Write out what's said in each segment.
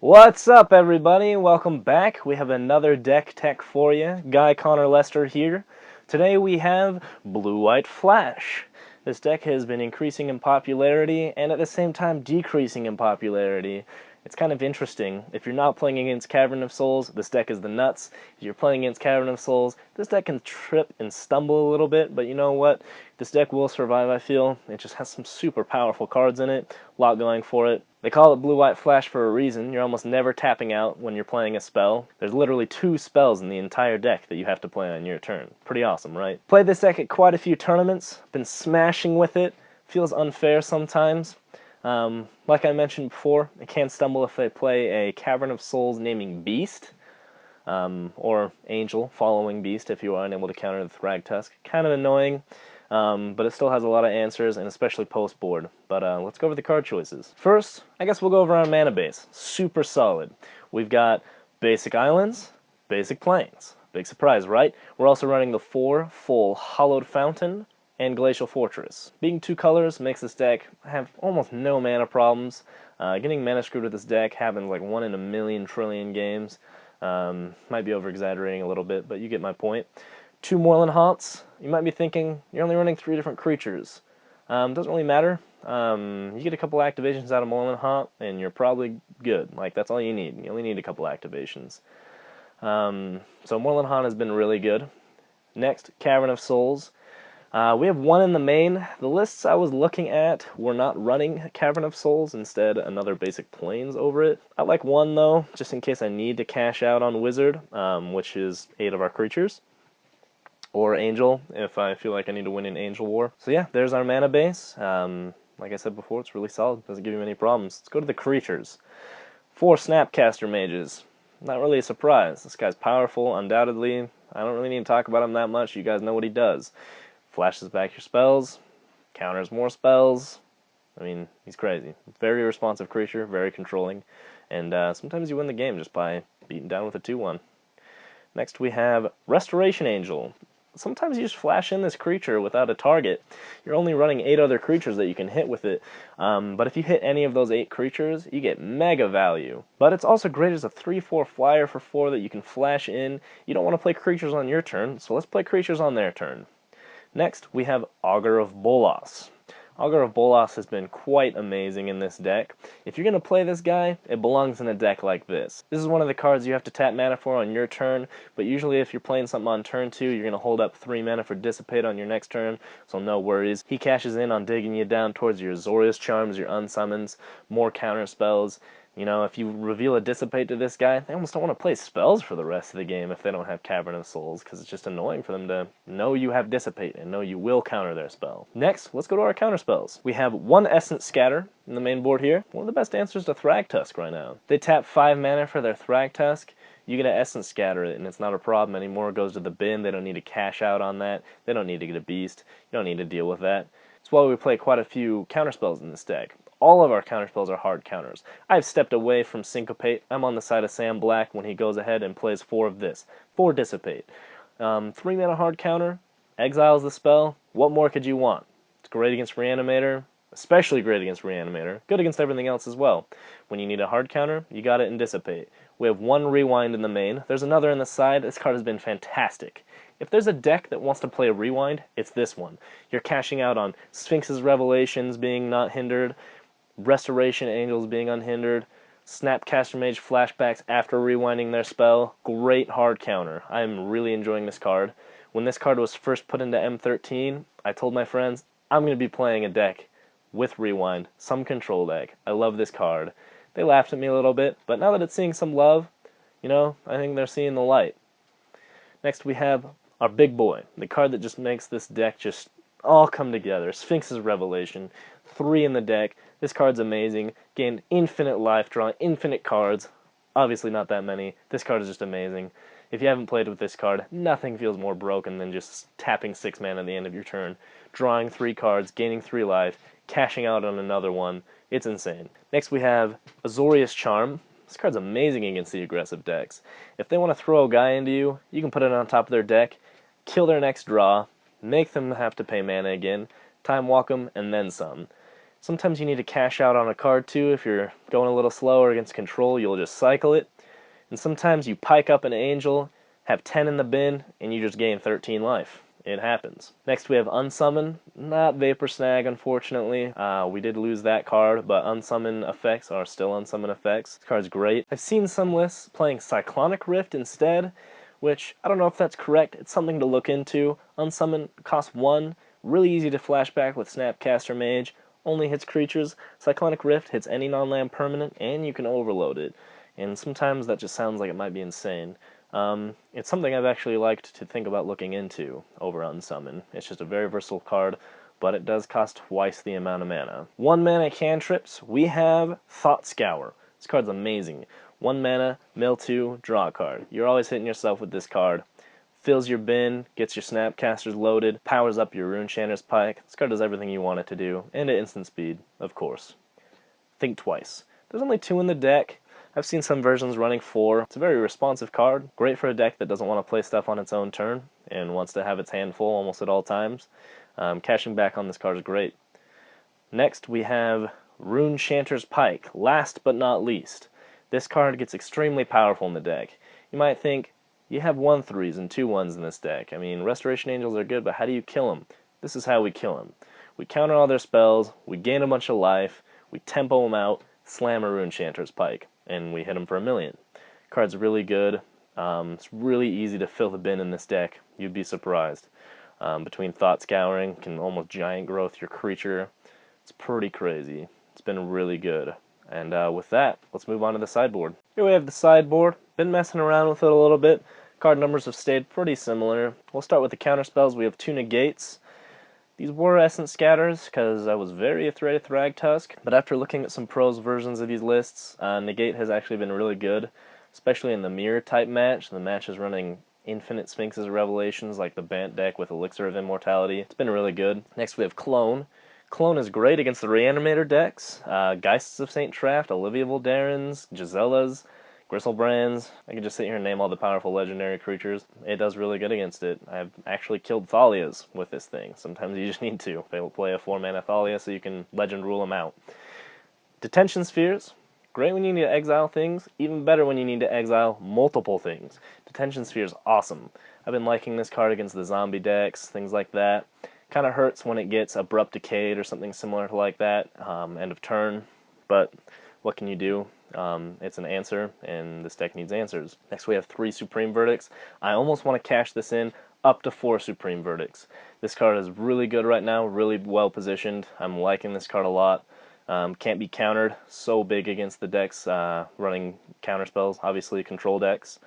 What's up, everybody? Welcome back. We have another deck tech for you. Guy Connor Lester here. Today we have Blue-White Flash. This deck has been increasing in popularity and at the same time decreasing in popularity. It's kind of interesting. If you're not playing against Cavern of Souls, this deck is the nuts. If you're playing against Cavern of Souls, this deck can trip and stumble a little bit, but you know what? This deck will survive, I feel. It just has some super powerful cards in it, a lot going for it. They call it Blue-White Flash for a reason. You're almost never tapping out when you're playing a spell. There's literally 2 spells in the entire deck that you have to play on your turn. Pretty awesome, right? Played this deck at quite a few tournaments. Been smashing with it. Feels unfair sometimes. Like I mentioned before, it can stumble if they play a Cavern of Souls naming Beast, or Angel following Beast if you are unable to counter the Thragtusk. Kind of annoying, but it still has a lot of answers, and especially post-board. But let's go over the card choices. First, I guess we'll go over our mana base. Super solid. We've got Basic Islands, Basic Plains. Big surprise, right? We're also running the 4 full Hollowed Fountain, and Glacial Fortress. Being 2 colors makes this deck have almost no mana problems. Getting mana screwed with this deck happens like 1 in a million trillion games. Might be over-exaggerating a little bit, but you get my point. 2 Moorland Haunts. You might be thinking, you're only running 3 different creatures. Doesn't really matter. You get a couple activations out of Moorland Haunt, and you're probably good. Like, that's all you need. You only need a couple activations. So Moorland Haunt has been really good. Next, Cavern of Souls. We have 1 in the main. The lists I was looking at were not running Cavern of Souls, instead another Basic Plains over it. I like 1 though, just in case I need to cash out on Wizard, which is 8 of our creatures. Or Angel, if I feel like I need to win an Angel War. So yeah, there's our mana base. Like I said before, it's really solid. Doesn't give you any problems. Let's go to the creatures. 4 Snapcaster Mages. Not really a surprise. This guy's powerful, undoubtedly. I don't really need to talk about him that much. You guys know what he does. Flashes back your spells, counters more spells. I mean, he's crazy. Very responsive creature, very controlling, and sometimes you win the game just by beating down with a 2-1. Next we have Restoration Angel. Sometimes you just flash in this creature without a target. You're only running 8 other creatures that you can hit with it, but if you hit any of those 8 creatures, you get mega value. But it's also great as a 3/4 flyer for 4 that you can flash in. You don't want to play creatures on your turn, so let's play creatures on their turn. Next, we have Augur of Bolas. Augur of Bolas has been quite amazing in this deck. If you're going to play this guy, it belongs in a deck like this. This is one of the cards you have to tap mana for on your turn, but usually if you're playing something on turn 2, you're going to hold up 3 mana for Dissipate on your next turn, so no worries. He cashes in on digging you down towards your Azorius Charms, your Unsummons, more counter spells. You know, if you reveal a Dissipate to this guy, they almost don't want to play spells for the rest of the game if they don't have Cavern of Souls, because it's just annoying for them to know you have Dissipate and know you will counter their spell. Next, let's go to our counter spells. We have 1 Essence Scatter in the main board here. One of the best answers to Thragtusk right now. They tap 5 mana for their Thragtusk. You get an Essence Scatter it, and it's not a problem anymore. It goes to the bin. They don't need to cash out on that. They don't need to get a Beast. You don't need to deal with that. That's why we play quite a few counterspells in this deck. All of our counterspells are hard counters. I've stepped away from Syncopate. I'm on the side of Sam Black when he goes ahead and plays 4 of this. 4 Dissipate. 3 mana hard counter. Exiles the spell. What more could you want? It's great against Reanimator. Especially great against Reanimator. Good against everything else as well. When you need a hard counter, you got it in Dissipate. We have 1 Rewind in the main. There's another in the side. This card has been fantastic. If there's a deck that wants to play a Rewind, it's this one. You're cashing out on Sphinx's Revelations being not hindered, Restoration Angels being unhindered, Snapcaster Mage flashbacks after rewinding their spell. Great hard counter. I'm really enjoying this card. When this card was first put into M13, I told my friends, I'm going to be playing a deck with Rewind, some control deck. I love this card. They laughed at me a little bit, but now that it's seeing some love, you know, I think they're seeing the light. Next we have our big boy, the card that just makes this deck just all come together. Sphinx's Revelation. 3 in the deck. This card's amazing. Gained infinite life, drawing infinite cards. Obviously not that many. This card is just amazing. If you haven't played with this card, nothing feels more broken than just tapping 6 mana at the end of your turn, drawing 3 cards, gaining 3 life, cashing out on another one. It's insane. Next we have Azorius Charm. This card's amazing against the aggressive decks. If they want to throw a guy into you, you can put it on top of their deck, kill their next draw, make them have to pay mana again, time walk them, and then some. Sometimes you need to cash out on a card too. If you're going a little slower against control, you'll just cycle it. And sometimes you pike up an angel, have 10 in the bin, and you just gain 13 life. It happens. Next we have Unsummon. Not Vapor Snag, unfortunately. We did lose that card, but Unsummon effects are still Unsummon effects. This card's great. I've seen some lists playing Cyclonic Rift instead, which I don't know if that's correct. It's something to look into. Unsummon costs 1. Really easy to flashback with Snapcaster Mage. Only hits creatures. Cyclonic Rift hits any non-land permanent, and you can overload it. And sometimes that just sounds like it might be insane. It's something I've actually liked to think about looking into over Unsummon. It's just a very versatile card, but it does cost twice the amount of mana. 1 mana cantrips, we have Thought Scour. This card's amazing. 1 mana, mill 2, draw a card. You're always hitting yourself with this card. Fills your bin, gets your Snapcasters loaded, powers up your Runechanter's Pike. This card does everything you want it to do, and at instant speed, of course. Think twice. There's only 2 in the deck. I've seen some versions running 4. It's a very responsive card, great for a deck that doesn't want to play stuff on its own turn and wants to have its hand full almost at all times. Cashing back on this card is great. Next we have Runechanter's Pike, last but not least. This card gets extremely powerful in the deck. You might think, you have 1/3s and 2/1s in this deck. I mean, Restoration Angels are good, but how do you kill them? This is how we kill them. We counter all their spells, we gain a bunch of life, we tempo them out, slam a Runechanter's Pike, and we hit them for 1,000,000. Card's really good. It's really easy to fill the bin in this deck. You'd be surprised. Between Thought Scouring, can almost giant growth your creature. It's pretty crazy. It's been really good. And with that, let's move on to the sideboard. Here we have the sideboard. Been messing around with it a little bit. Card numbers have stayed pretty similar. We'll start with the counter spells. We have 2 negates. These were Essence Scatters, because I was very afraid of Thragtusk, but after looking at some pros versions of these lists, Negate has actually been really good, especially in the Mirror type match. The match is running Infinite Sphinx's Revelations, like the Bant deck with Elixir of Immortality. It's been really good. Next we have Clone. Clone is great against the Reanimator decks. Geists of St. Traft, Olivia Voldarens, Gisellas, Gristlebrand's. I can just sit here and name all the powerful legendary creatures. It does really good against it. I've actually killed Thalias with this thing. Sometimes you just need to. They will play a 4-mana Thalia so you can legend rule them out. Detention Spheres. Great when you need to exile things. Even better when you need to exile multiple things. Detention Spheres, awesome. I've been liking this card against the zombie decks, things like that. Kind of hurts when it gets Abrupt Decayed or something similar to like that, end of turn, but what can you do? It's an answer, and this deck needs answers. Next we have 3 Supreme Verdicts. I almost want to cash this in up to 4 Supreme Verdicts. This card is really good right now, really well positioned. I'm liking this card a lot. Can't be countered, so big against the decks running counter spells, obviously control decks.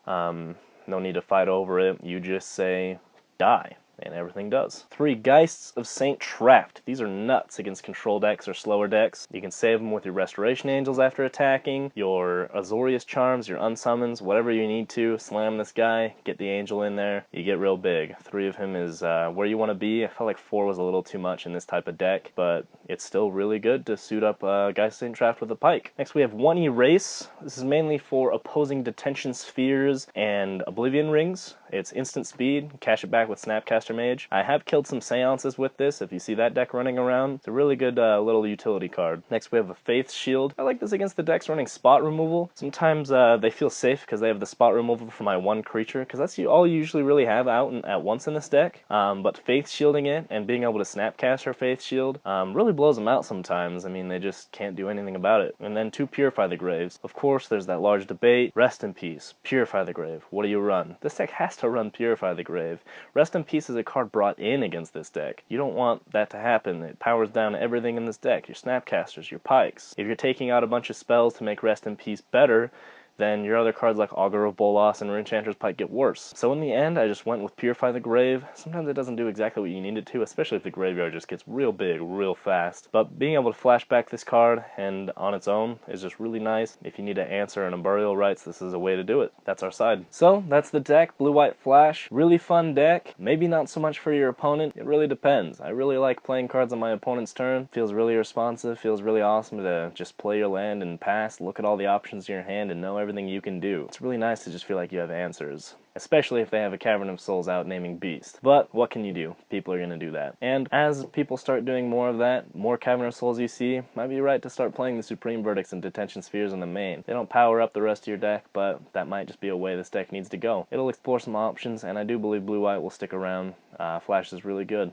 No need to fight over it, you just say, die. And everything does. 3 Geists of St. Traft. These are nuts against control decks or slower decks. You can save them with your Restoration Angels after attacking, your Azorius Charms, your Unsummons, whatever you need to. Slam this guy, get the Angel in there, you get real big. 3 of him is where you want to be. I felt like 4 was a little too much in this type of deck, but it's still really good to suit up Geist of St. Traft with a Pike. Next we have 1 Erase. This is mainly for opposing Detention Spheres and Oblivion Rings. It's instant speed, cash it back with Snapcaster Mage. I have killed some Seances with this, if you see that deck running around. It's a really good little utility card. Next we have a Faith Shield. I like this against the decks running spot removal. Sometimes they feel safe because they have the spot removal for my 1 creature, because that's all you usually really have out at once in this deck. But Faith Shielding it and being able to Snapcaster Faith Shield really blows them out sometimes. I mean, they just can't do anything about it. And then 2 Purify the Graves. Of course, there's that large debate. Rest in Peace, Purify the Grave. What do you run? This deck has to run Purify the Grave. Rest in Peace is a card brought in against this deck. You don't want that to happen. It powers down everything in this deck. Your Snapcasters, your Pikes. If you're taking out a bunch of spells to make Rest in Peace better, then your other cards like Augur of Bolas and Runechanter's Pike get worse. So in the end, I just went with Purify the Grave. Sometimes it doesn't do exactly what you need it to, especially if the graveyard just gets real big, real fast. But being able to flash back this card and on its own is just really nice. If you need to answer an Burial Rites, this is a way to do it. That's our side. So that's the deck, Blue-White Flash. Really fun deck. Maybe not so much for your opponent. It really depends. I really like playing cards on my opponent's turn. Feels really responsive. Feels really awesome to just play your land and pass, look at all the options in your hand and know everything you can do. It's really nice to just feel like you have answers. especially if they have a Cavern of Souls out naming Beast. But what can you do? People are going to do that. And as people start doing more of that, more Cavern of Souls you see, might be right to start playing the Supreme Verdicts and Detention Spheres in the main. They don't power up the rest of your deck, but that might just be a way this deck needs to go. It'll explore some options, and I do believe blue-white will stick around. Flash is really good.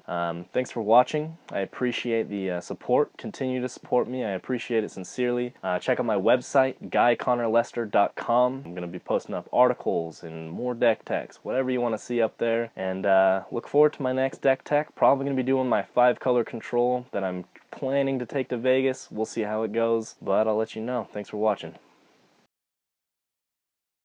Thanks for watching. I appreciate the support. Continue to support me. I appreciate it sincerely. Check out my website, guyconnorlester.com. I'm going to be posting up articles and more deck techs, whatever you want to see up there. And look forward to my next deck tech. Probably going to be doing my 5-color control that I'm planning to take to Vegas. We'll see how it goes, but I'll let you know. Thanks for watching.